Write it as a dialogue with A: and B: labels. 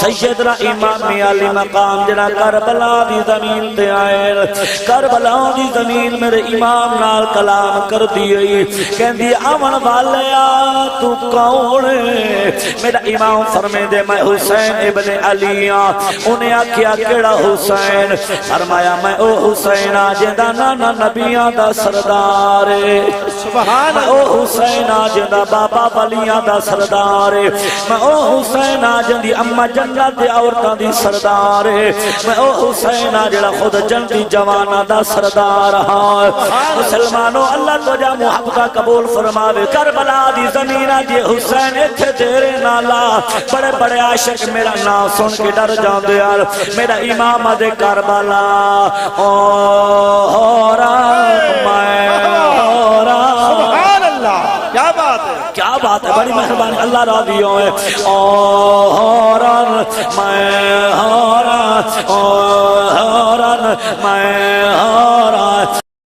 A: سیدنا امام علی مقام جڑا کربلا دی زمین تے آئے کربلا دی زمین میرے امام نال کلام کر دیئی کہندی آمن والیا تو کون میرا امام فرمے دے میں حسین ابن علی انہیں آکھیا کیڑا حسین فرمایا میں او حسین جیندہ نانا نبیاں دا سردار
B: سبحان
A: میں او حسین جیندہ بابا ولیاں دا سردار میں او حسین جیندی اما جنت دے عورتاں دی سردار میں او حسین جڑا خود جنتی جوانہ دا سردار ہاں مسلمانوں اللہ تو جا محبتہ قبول فرماوے کربلا دی زمینہ دی حسین اتھے تیرے نالا بڑے بڑے عاشق میرا نام سن کے ڈر جان دے یار میرا امام دے کربلا
B: سبحان اللہ کیا بات ہے
A: کیا بات ہے بڑی مہربانی اللہ راضی ہوئے اوران میں اوران میں اوران